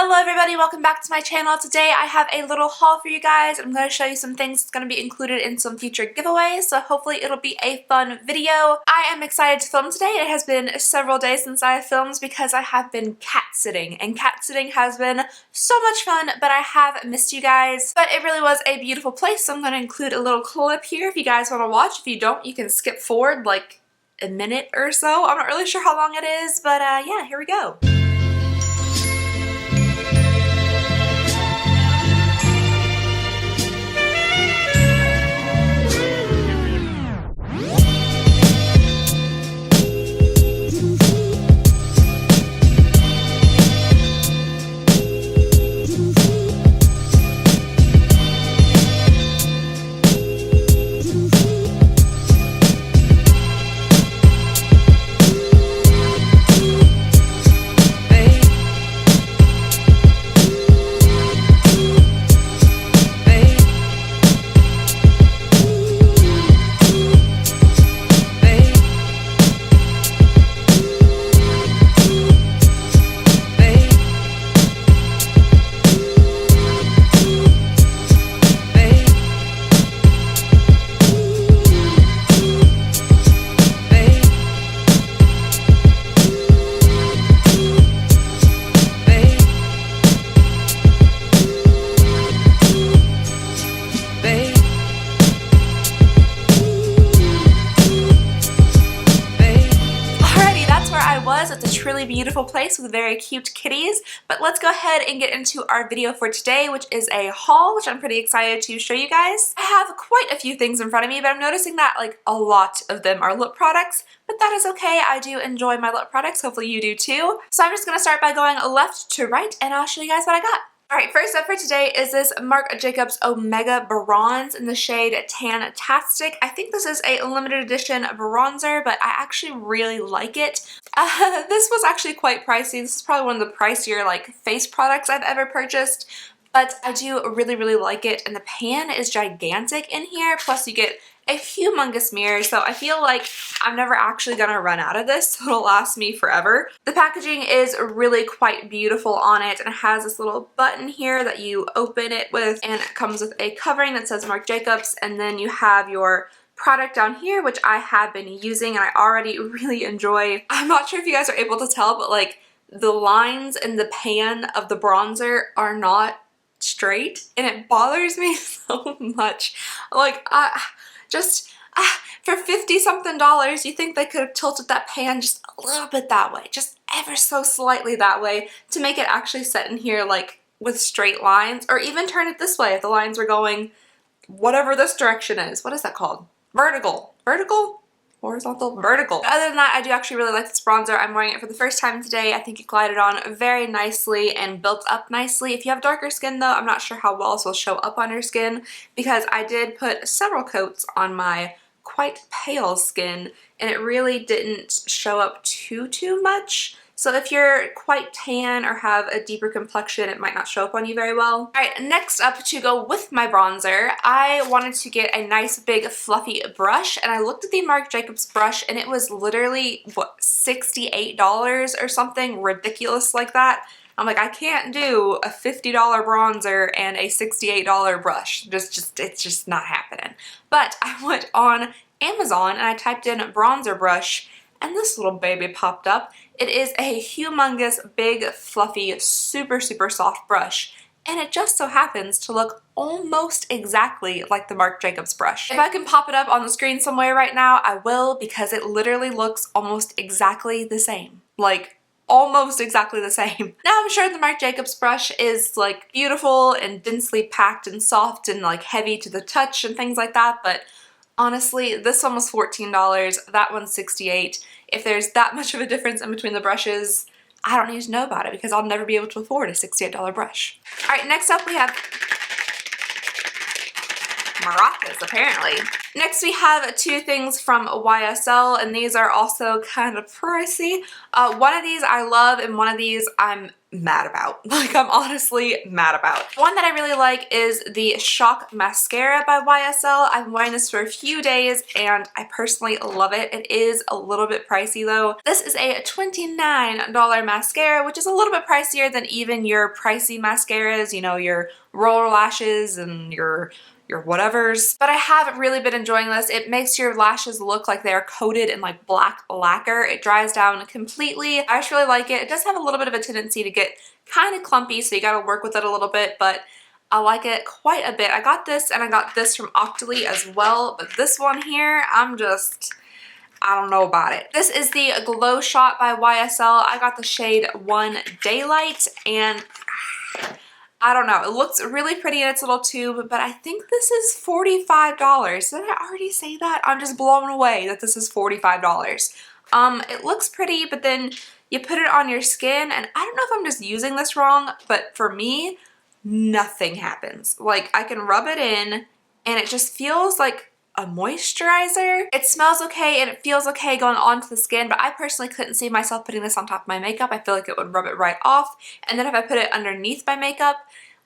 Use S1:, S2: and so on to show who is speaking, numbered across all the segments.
S1: Hello everybody, welcome back to my channel. Today I have a little haul for you guys. I'm going to show you some things that's going to be included in some future giveaways, so hopefully it'll be a fun video. I am excited to film today. It has been several days since I have filmed because I have been cat sitting, and cat sitting has been so much fun, but I have missed you guys. But it really was a beautiful place, so I'm going to include a little clip here if you guys want to watch. If you don't, you can skip forward like a minute or so. I'm not really sure how long it is, but yeah, here we go. It's a truly beautiful place with very cute kitties, but let's go ahead and get into our video for today, which is a haul, which I'm pretty excited to show you guys. I have quite a few things in front of me, but I'm noticing that like a lot of them are lip products, but that is okay. I do enjoy my lip products. Hopefully you do too. So I'm just going to start by going left to right, and I'll show you guys what I got. Alright, first up for today is this Marc Jacobs Omega Bronze in the shade Tan-tastic. I think this is a limited edition bronzer, but I actually really like it. This was actually quite pricey. This is probably one of the pricier like face products I've ever purchased, but I do really like it, and the pan is gigantic in here, plus you get a humongous mirror, so I feel like I'm never actually gonna run out of this, so it'll last me forever. The packaging is really quite beautiful on it, and it has this little button here that you open it with, and it comes with a covering that says Marc Jacobs, and then you have your product down here, which I have been using and I already really enjoy. I'm not sure if you guys are able to tell, but like the lines in the pan of the bronzer are not straight, and it bothers me so much. Like, for 50-something dollars, you think they could have tilted that pan just a little bit that way, just ever so slightly that way, to make it actually set in here like with straight lines, or even turn it this way if the lines were going whatever this direction is. What is that called? Vertical. Vertical? Horizontal? Vertical. Other than that, I do actually really like this bronzer. I'm wearing it for the first time today. I think it glided on very nicely and built up nicely. If you have darker skin though, I'm not sure how well this will show up on your skin, because I did put several coats on my quite pale skin and it really didn't show up too much. So if you're quite tan or have a deeper complexion, it might not show up on you very well. Alright, next up, to go with my bronzer, I wanted to get a nice big fluffy brush, and I looked at the Marc Jacobs brush and it was literally, what, $68 or something ridiculous like that. I'm like, I can't do a $50 bronzer and a $68 brush. It's just not happening. But I went on Amazon and I typed in bronzer brush, and this little baby popped up. It is a humongous, big, fluffy, super soft brush, and it just so happens to look almost exactly like the Marc Jacobs brush. If I can pop it up on the screen somewhere right now, I will, because it literally looks almost exactly the same. Like, almost exactly the same. Now I'm sure the Marc Jacobs brush is like beautiful and densely packed and soft and like heavy to the touch and things like that, but honestly, this one was $14, that one's $68. If there's that much of a difference in between the brushes, I don't need to know about it because I'll never be able to afford a $68 brush. Alright, next up we have maracas, apparently. Next we have two things from YSL, and these are also kind of pricey. One of these I love, and one of these I'm mad about. Like, I'm honestly mad about. One that I really like is the Shock Mascara by YSL. I've been wearing this for a few days, and I personally love it. It is a little bit pricey though. This is a $29 mascara, which is a little bit pricier than even your pricey mascaras, you know, your roller lashes and your whatevers. But I have really been enjoying this. It makes your lashes look like they're coated in like black lacquer. It dries down completely. I just really like it. It does have a little bit of a tendency to get kind of clumpy, so you gotta work with it a little bit, but I like it quite a bit. I got this and I got this from Octoly as well, but this one here, I don't know about it. This is the Glow Shot by YSL. I got the shade 1 Daylight, and I don't know. It looks really pretty in its little tube, but I think this is $45. Did I already say that? I'm just blown away that this is $45. It looks pretty, but then you put it on your skin, and I don't know if I'm just using this wrong, but for me, nothing happens. Like, I can rub it in, and it just feels like a moisturizer. It smells okay and it feels okay going onto the skin, but I personally couldn't see myself putting this on top of my makeup. I feel like it would rub it right off. And then if I put it underneath my makeup,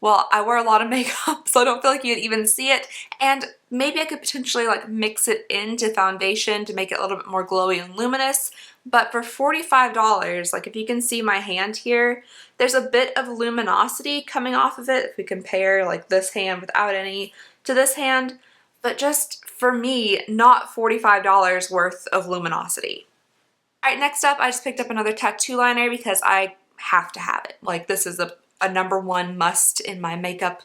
S1: well, I wear a lot of makeup, so I don't feel like you'd even see it. And maybe I could potentially like mix it into foundation to make it a little bit more glowy and luminous. But for $45, like if you can see my hand here, there's a bit of luminosity coming off of it if we compare like this hand without any to this hand. But just for me, not $45 worth of luminosity. Alright, next up, I just picked up another tattoo liner because I have to have it. Like, this is a #1 must in my makeup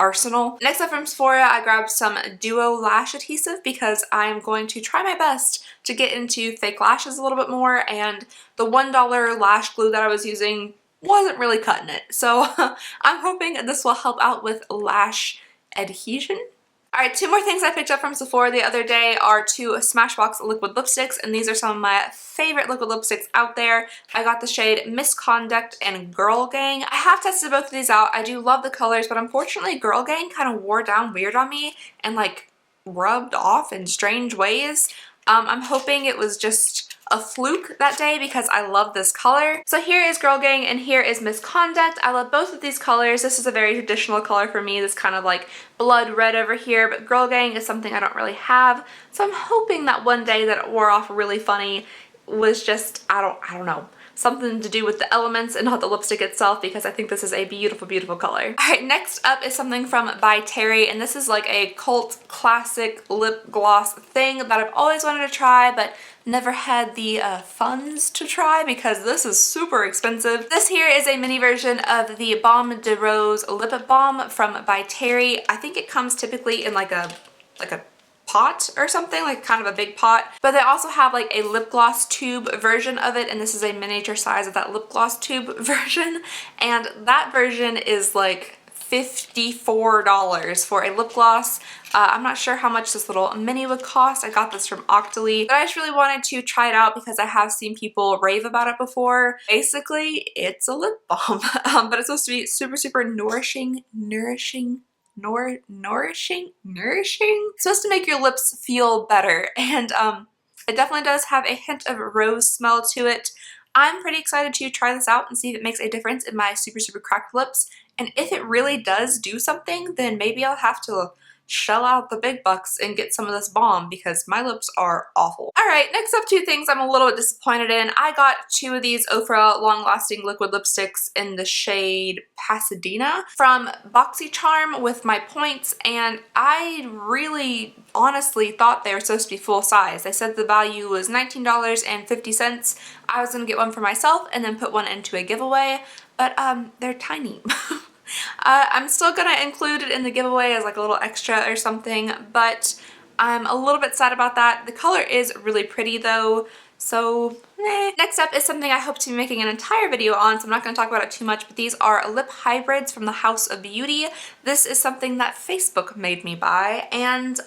S1: arsenal. Next up from Sephora, I grabbed some Duo Lash Adhesive because I'm going to try my best to get into fake lashes a little bit more, and the $1 lash glue that I was using wasn't really cutting it. So I'm hoping this will help out with lash adhesion. Alright, two more things I picked up from Sephora the other day are two Smashbox liquid lipsticks, and these are some of my favorite liquid lipsticks out there. I got the shade Misconduct and Girl Gang. I have tested both of these out. I do love the colors, but unfortunately Girl Gang kind of wore down weird on me and like rubbed off in strange ways. I'm hoping it was just a fluke that day because I love this color. So here is Girl Gang and here is Misconduct. I love both of these colors. This is a very traditional color for me, this kind of like blood red over here, but Girl Gang is something I don't really have. So I'm hoping that one day that it wore off really funny was just, I don't know, something to do with the elements and not the lipstick itself, because I think this is a beautiful, beautiful color. Alright, next up is something from By Terry, and this is like a cult classic lip gloss thing that I've always wanted to try, but never had the funds to try because this is super expensive. This here is a mini version of the Baume de Rose lip balm from By Terry. I think it comes typically in like a pot or something, like kind of a big pot, but they also have like a lip gloss tube version of it, and this is a miniature size of that lip gloss tube version, and that version is like $54 for a lip gloss. I'm not sure how much this little mini would cost. I got this from Octoly, but I just really wanted to try it out because I have seen people rave about it before. Basically, it's a lip balm, but it's supposed to be super, super nourishing. It's supposed to make your lips feel better, and it definitely does have a hint of rose smell to it. I'm pretty excited to try this out and see if it makes a difference in my super, super cracked lips, and if it really does do something, then maybe I'll have to shell out the big bucks and get some of this balm because my lips are awful. Alright, next up, two things I'm a little bit disappointed in. I got two of these Ofra long lasting liquid lipsticks in the shade Pasadena from BoxyCharm with my points, and I really honestly thought they were supposed to be full size. They said the value was $19.50. I was going to get one for myself and then put one into a giveaway, but they're tiny. I'm still gonna include it in the giveaway as like a little extra or something, but I'm a little bit sad about that. The color is really pretty though, so Next up is something I hope to be making an entire video on, so I'm not going to talk about it too much, but these are lip hybrids from the House of Beauty. This is something that Facebook made me buy, and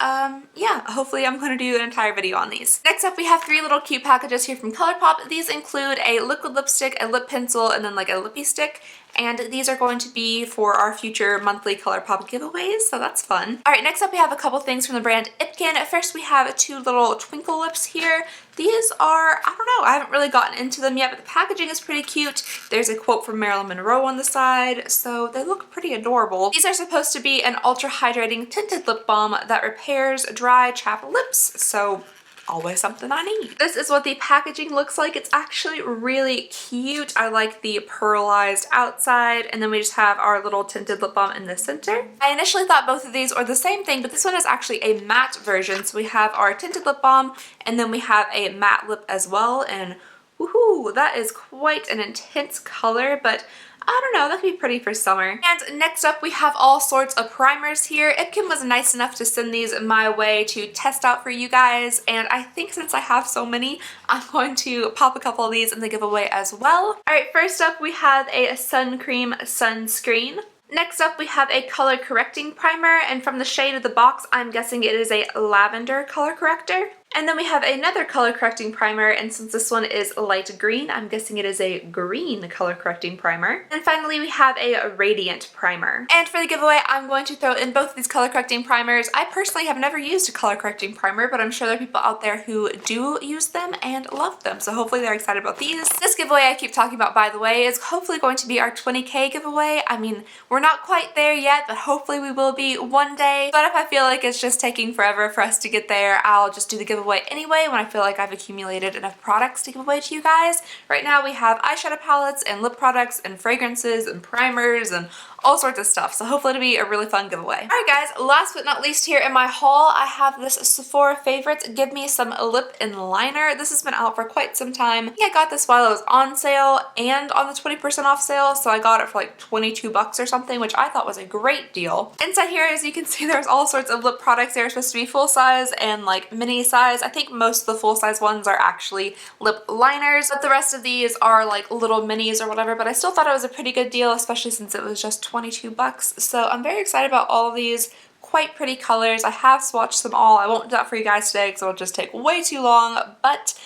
S1: yeah, hopefully I'm going to do an entire video on these. Next up, we have 3 little cute packages here from ColourPop. These include a liquid lipstick, a lip pencil, and then like a lippy stick. And these are going to be for our future monthly ColourPop giveaways, so that's fun. Alright, next up we have a couple things from the brand Ipkin. First we have 2 little twinkle lips here. These are, I don't know, I haven't really gotten into them yet, but the packaging is pretty cute. There's a quote from Marilyn Monroe on the side, so they look pretty adorable. These are supposed to be an ultra hydrating tinted lip balm that repairs dry, chapped lips, so always something I need. This is what the packaging looks like. It's actually really cute. I like the pearlized outside, and then we just have our little tinted lip balm in the center. I initially thought both of these are the same thing, but this one is actually a matte version. So we have our tinted lip balm, and then we have a matte lip as well, and woohoo, that is quite an intense color, but I don't know, that could be pretty for summer. And next up we have all sorts of primers here. Ipkin was nice enough to send these my way to test out for you guys, and I think since I have so many, I'm going to pop a couple of these in the giveaway as well. Alright, first up we have a sun cream sunscreen. Next up we have a color correcting primer, and from the shade of the box I'm guessing it is a lavender color corrector. And then we have another color correcting primer, and since this one is light green, I'm guessing it is a green color correcting primer. And finally we have a radiant primer. And for the giveaway, I'm going to throw in both of these color correcting primers. I personally have never used a color correcting primer, but I'm sure there are people out there who do use them and love them, so hopefully they're excited about these. This giveaway I keep talking about, by the way, is hopefully going to be our 20K giveaway. I mean, we're not quite there yet, but hopefully we will be one day. But if I feel like it's just taking forever for us to get there, I'll just do the giveaway anyway when I feel like I've accumulated enough products to give away to you guys. Right now we have eyeshadow palettes and lip products and fragrances and primers and all sorts of stuff, so hopefully it'll be a really fun giveaway. Alright guys, last but not least here in my haul, I have this Sephora Favorites Give Me Some Lip and Liner. This has been out for quite some time. I think I got this while it was on sale and on the 20% off sale, so I got it for like 22 bucks or something, which I thought was a great deal. Inside here, as you can see, there's all sorts of lip products. They're supposed to be full size and like mini size. I think most of the full size ones are actually lip liners, but the rest of these are like little minis or whatever, but I still thought it was a pretty good deal, especially since it was just 22 bucks. So I'm very excited about all of these. Quite pretty colors. I have swatched them all. I won't do that for you guys today because it'll just take way too long, but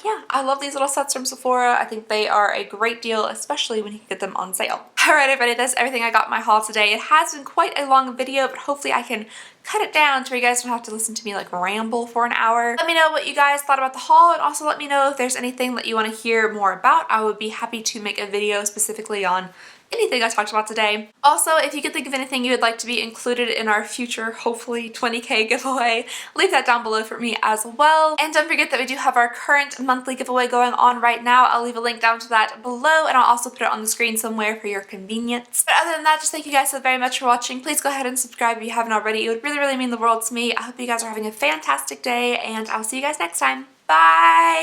S1: yeah, I love these little sets from Sephora. I think they are a great deal, especially when you can get them on sale. Alright everybody, that's everything I got in my haul today. It has been quite a long video, but hopefully I can cut it down to where you guys don't have to listen to me like ramble for an hour. Let me know what you guys thought about the haul, and also let me know if there's anything that you want to hear more about. I would be happy to make a video specifically on anything I talked about today. Also, if you could think of anything you would like to be included in our future, hopefully 20K giveaway, leave that down below for me as well. And don't forget that we do have our current monthly giveaway going on right now. I'll leave a link down to that below, and I'll also put it on the screen somewhere for your convenience. But other than that, just thank you guys so very much for watching. Please go ahead and subscribe if you haven't already. It would really, really mean the world to me. I hope you guys are having a fantastic day, and I'll see you guys next time. Bye!